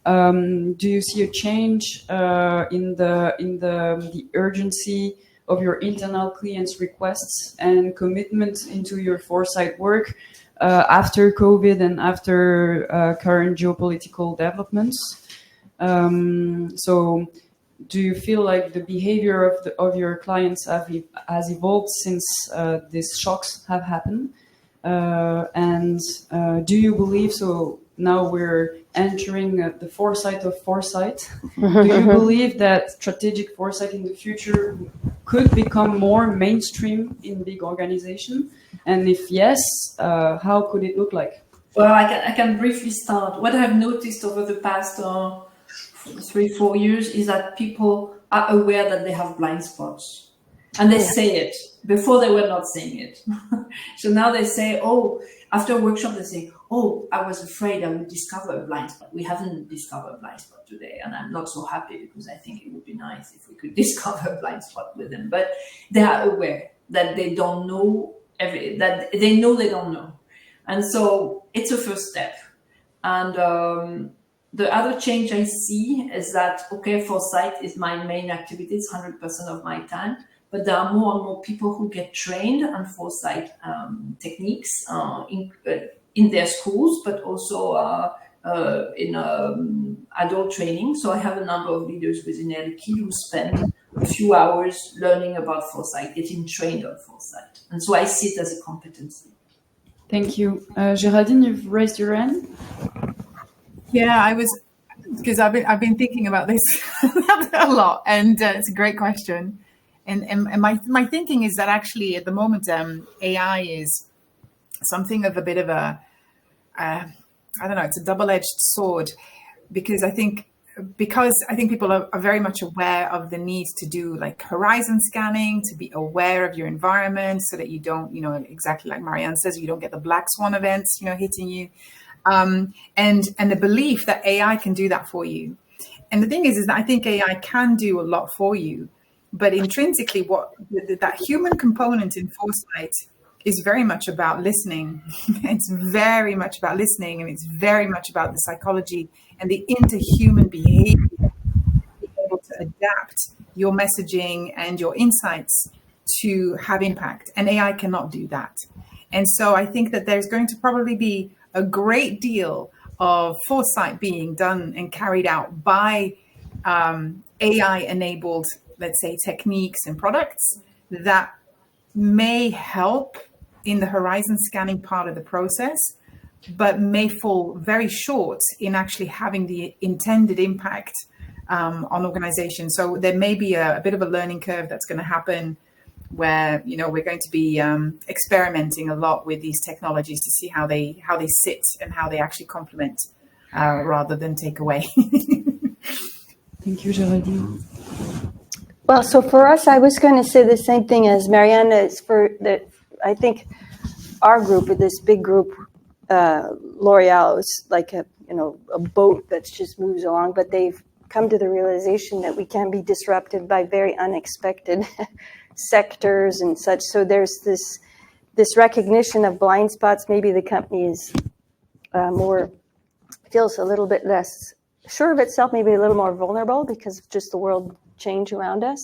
Do you see a change in the urgency of your internal clients' requests and commitment into your Foresight work after COVID and after current geopolitical developments? So, do you feel like the behavior of your clients has evolved since these shocks have happened? And do you believe so? Now we're entering the foresight of foresight. Do you believe that strategic foresight in the future could become more mainstream in big organizations? And if yes, how could it look like? Well, I can briefly start. What I've noticed over the past 3-4 years is that people are aware that they have blind spots. And they say it. Before they were not saying it. So now they say, after a workshop, they say, I was afraid I would discover a blind spot. We haven't discovered a blind spot today. And I'm not so happy because I think it would be nice if we could discover a blind spot with them. But they are aware that they don't know that they know they don't know. And so it's a first step. And the other change I see is that, Foresight is my main activity. It's 100% of my time. But there are more and more people who get trained on Foresight techniques in their schools, but also in adult training. So I have a number of leaders within Air Liquide who spend a few hours learning about Foresight, getting trained on Foresight. And so I see it as a competency. Thank you. Geraldine, you've raised your hand. Yeah, because I've been thinking about this a lot, and it's a great question. And my thinking is that actually at the moment AI is something of a bit of a I don't know, it's a double-edged sword, because I think people are very much aware of the need to do like horizon scanning, to be aware of your environment so that you don't, exactly like Marianne says, you don't get the black swan events, hitting you. And the belief that AI can do that for you. And the thing is that I think AI can do a lot for you, but intrinsically that human component in Foresight is very much about listening. It's very much about listening, and it's very much about the psychology and the interhuman behavior, being able to adapt your messaging and your insights to have impact. And AI cannot do that. And so I think that there's going to probably be a great deal of foresight being done and carried out by AI-enabled, let's say, techniques and products that may help in the horizon scanning part of the process, but may fall very short in actually having the intended impact on organizations. So there may be a bit of a learning curve that's going to happen where, we're going to be experimenting a lot with these technologies to see how they sit and how they actually complement rather than take away. Thank you, Geraldine. Well, so for us, I was going to say the same thing as Marianne is I think our group, with this big group, L'Oreal, is like a boat that just moves along, but they've come to the realization that we can be disrupted by very unexpected sectors and such. So there's this recognition of blind spots. Maybe the company is feels a little bit less sure of itself, maybe a little more vulnerable because of just the world change around us.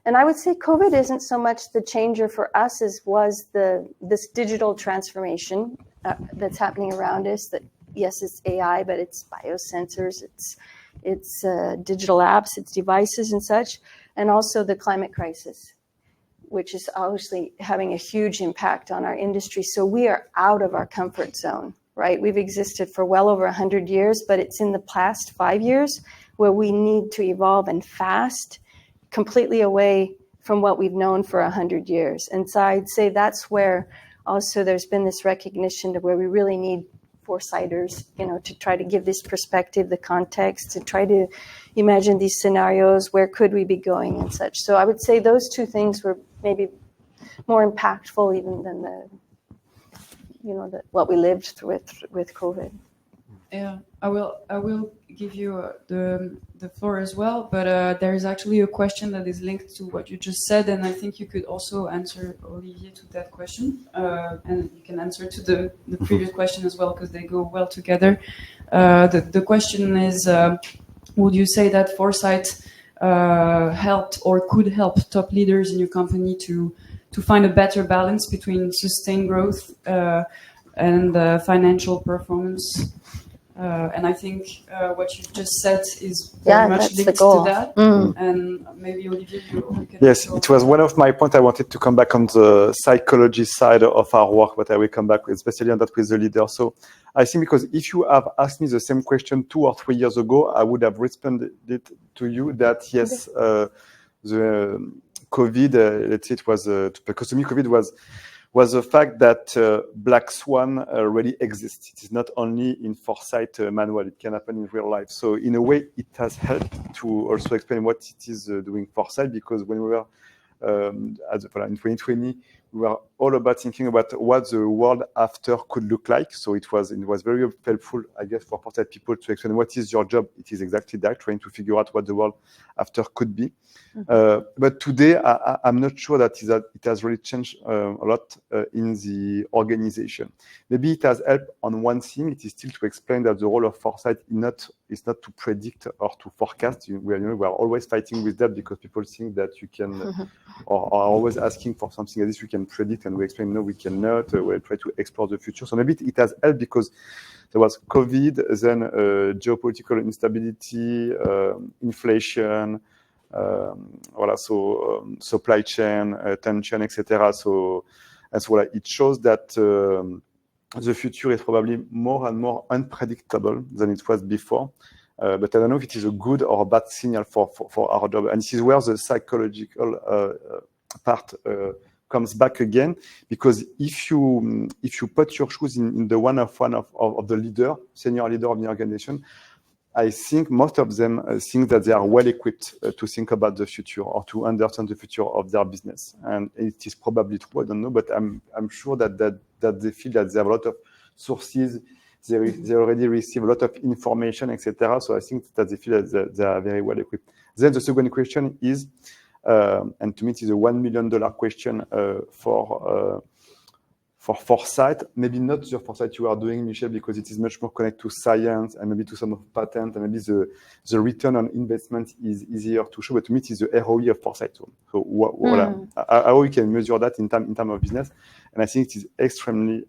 And I would say COVID isn't so much the changer for us as was this digital transformation that's happening around us. That yes, it's AI, but it's biosensors, it's digital apps, it's devices and such, and also the climate crisis, which is obviously having a huge impact on our industry. So we are out of our comfort zone, right? We've existed for well over 100 years, but it's in the past 5 years where we need to evolve and fast, completely away from what we've known for 100 years. And so I'd say that's where also there's been this recognition of where we really need foresighters, to try to give this perspective, the context, to try to imagine these scenarios, where could we be going and such. So I would say those two things were maybe more impactful even than what we lived with COVID. Yeah, I will give you the floor as well, but there is actually a question that is linked to what you just said, and I think you could also answer, Olivier, to that question, and you can answer to the previous question as well, because they go well together. The question is, would you say that Foresight helped or could help top leaders in your company to find a better balance between sustained growth and financial performance? And I think what you just said is very much linked to that. And maybe Olivier, you can. Yes, it was one of my points. I wanted to come back on the psychology side of our work, but I will come back, especially on that with the leader. So I think because if you have asked me the same question 2 or 3 years ago, I would have responded to you that yes, the COVID, let's say it was, because to me COVID was the fact that Black Swan really exists. It is not only in Foresight manual, it can happen in real life. So in a way, it has helped to also explain what it is doing Foresight, because when we were in 2020, we were all about thinking about what the world after could look like. So it was very helpful, I guess, for Foresight people to explain what is your job. It is exactly that, trying to figure out what the world after could be. But today, I'm not sure that it has really changed a lot in the organization. Maybe it has helped on one thing. It is still to explain that the role of Foresight is not to predict or to forecast. We are always fighting with that, because people think that you can, or are always asking for something like this we can predict, and we explain no, we cannot. We'll try to explore the future. So maybe it has helped because there was COVID, then geopolitical instability, inflation. Supply chain tension, etc. So it shows that the future is probably more and more unpredictable than it was before. But I don't know if it is a good or a bad signal for our job. And this is where the psychological part comes back again, because if you put your shoes in the one of the leader, senior leader of the organization, I think most of them think that they are well equipped to think about the future or to understand the future of their business. And it is probably true, I don't know, but I'm sure that they feel that they have a lot of sources, they already receive a lot of information, etc. So I think that they feel that they are very well equipped. Then the second question is, and to me it is a $1 million question for Foresight, maybe not the Foresight you are doing, Michel, because it is much more connected to science and maybe to some of patent, and maybe the return on investment is easier to show, but to me it is the ROE of Foresight. So how we can measure that in terms of business, and I think it is extremely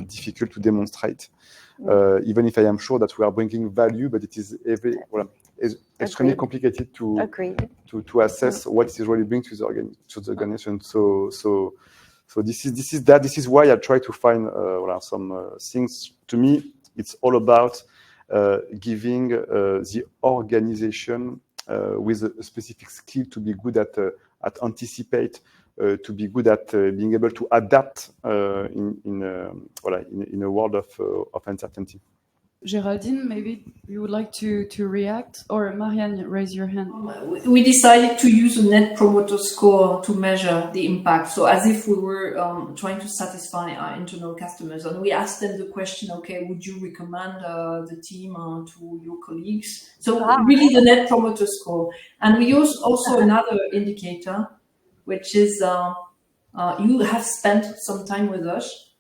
difficult to demonstrate, even if I am sure that we are bringing value, but it is extremely complicated to assess what it is really bringing to the organization. So this is why I try to find some things. To me, it's all about giving the organization with a specific skill to be good at anticipate, to be good at being able to adapt in a world of uncertainty. Geraldine, maybe you would like to react, or Marianne, raise your hand. We decided to use a net promoter score to measure the impact. So as if we were trying to satisfy our internal customers. And we asked them the question, okay, would you recommend the team to your colleagues? So really the net promoter score. And we use also another indicator, which is you have spent some time with us.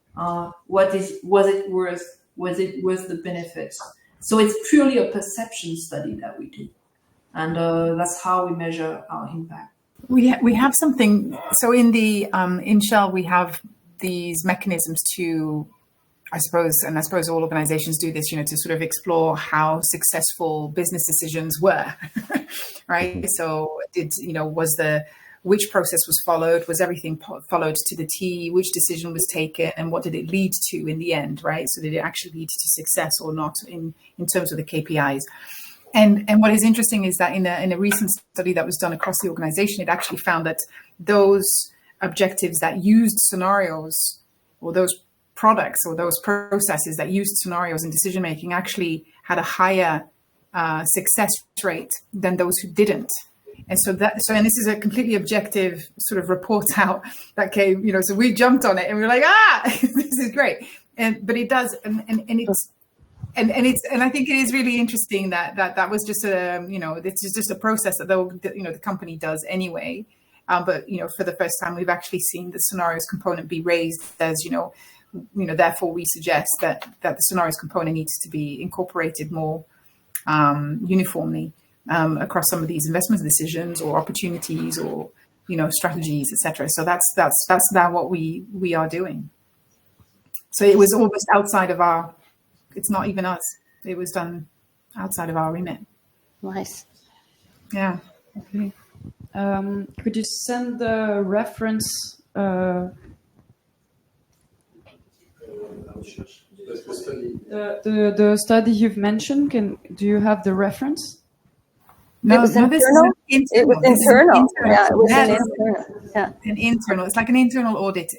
Was it worth the benefits? So it's purely a perception study that we do. And that's how we measure our impact. We have something. So in Shell, we have these mechanisms to, I suppose all organizations do this, to sort of explore how successful business decisions were, right? So which process was followed? Was everything followed to the T? Which decision was taken? And what did it lead to in the end, right? So did it actually lead to success or not in terms of the KPIs? And what is interesting is that in a recent study that was done across the organization, it actually found that those objectives that used scenarios, or those products or those processes that used scenarios in decision making, actually had a higher success rate than those who didn't. And and this is a completely objective sort of report out that came, so we jumped on it and we were like, this is great. But it does, and I think it is really interesting that was just this is just a process that the company does anyway. But for the first time, we've actually seen the scenarios component be raised as therefore we suggest that the scenarios component needs to be incorporated more uniformly across some of these investment decisions or opportunities or strategies, etc. So that's now what we are doing. So it was almost outside of our. It's not even us. It was done outside of our remit. Nice. Yeah. Okay. Could you send the reference? The study you've mentioned. Do you have the reference? No, it was no, internal. It was internal. Yeah, it was internal. Yeah. An internal. It's like an internal audit.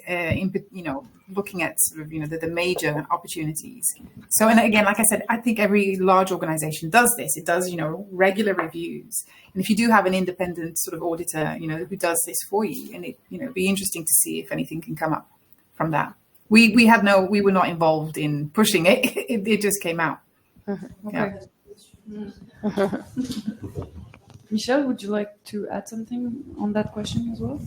Looking at sort of the major opportunities. So, and again, like I said, I think every large organization does this. It does regular reviews, and if you do have an independent sort of auditor who does this for you, and it'd be interesting to see if anything can come up from that. We were not involved in pushing it. It just came out. Mm-hmm. Okay. Yeah. Michelle, would you like to add something on that question as well?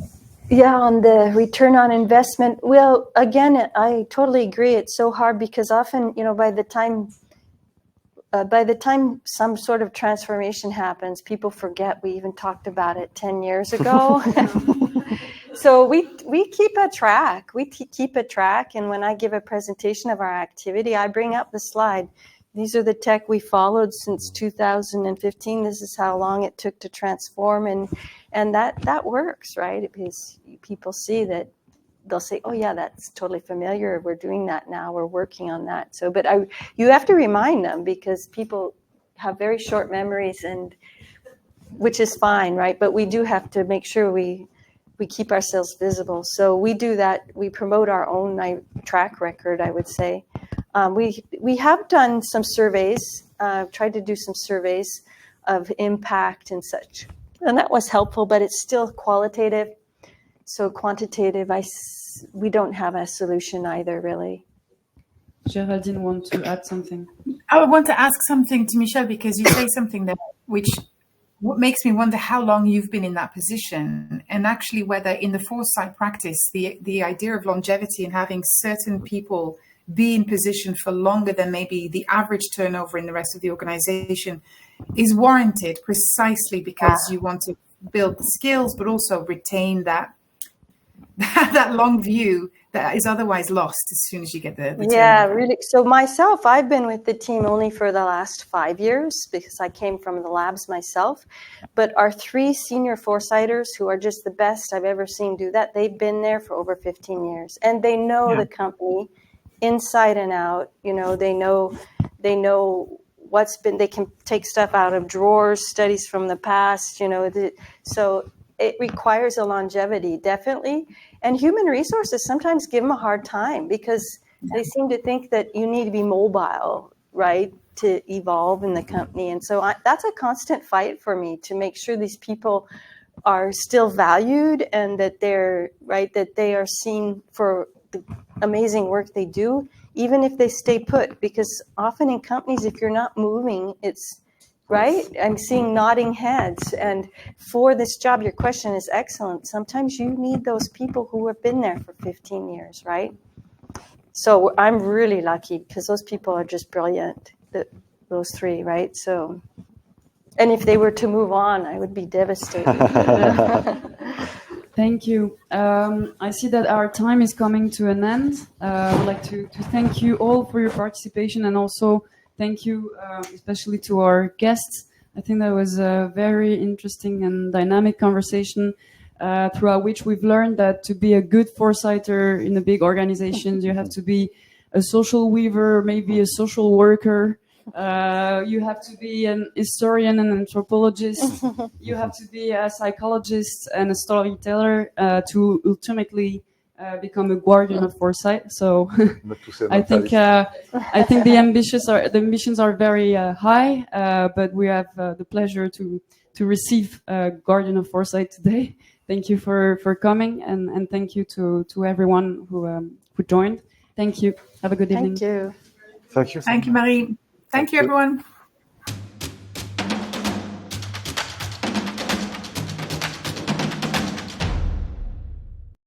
Yeah, on the return on investment. Well, again, I totally agree. It's so hard because often, by the time some sort of transformation happens, people forget we even talked about it 10 years ago. So we keep a track. We keep a track. And when I give a presentation of our activity, I bring up the slide. These are the tech we followed since 2015. This is how long it took to transform. And that works, right? Because people see that, they'll say, oh yeah, that's totally familiar. We're doing that now. We're working on that. So, but you have to remind them because people have very short memories, and which is fine, right? But we do have to make sure we keep ourselves visible. So we do that. We promote our own track record, I would say. We have done some surveys, tried to do some surveys of impact and such. And that was helpful, but it's still qualitative. So quantitative, we don't have a solution either, really. Geraldine wants to add something. I want to ask something to Michelle, because you say something what makes me wonder how long you've been in that position, and actually whether in the Foresight practice, the idea of longevity and having certain people be in position for longer than maybe the average turnover in the rest of the organization is warranted, precisely because you want to build the skills, but also retain that long view that is otherwise lost as soon as you get the yeah, turnover. really. So myself, I've been with the team only for the last 5 years because I came from the labs myself. But our 3 senior Foresighters, who are just the best I've ever seen do that, they've been there for over 15 years. And they know the company inside and out. They know what's been, they can take stuff out of drawers, studies from the past, so it requires a longevity, definitely. And human resources sometimes give them a hard time because they seem to think that you need to be mobile, right, to evolve in the company. And so that's a constant fight for me, to make sure these people are still valued and that they're right, that they are seen for the amazing work they do, even if they stay put. Because often in companies, if you're not moving, it's right. I'm seeing nodding heads. And for this job, your question is excellent. Sometimes you need those people who have been there for 15 years, right? So I'm really lucky because those people are just brilliant, those three, right? So, and if they were to move on, I would be devastated. Thank you. I see that our time is coming to an end. I would like to thank you all for your participation, and also thank you especially to our guests. I think that was a very interesting and dynamic conversation throughout which we've learned that to be a good foresighter in a big organization, you have to be a social weaver, maybe a social worker. You have to be an historian and anthropologist. You have to be a psychologist and a storyteller to ultimately become a guardian of foresight. So I think the ambitions are very high, but we have the pleasure to receive a guardian of foresight today. Thank you for coming, and thank you to everyone who joined. Thank you. Have a good evening. Thank you. Thank you. Thank you, Marie. Thank you, everyone.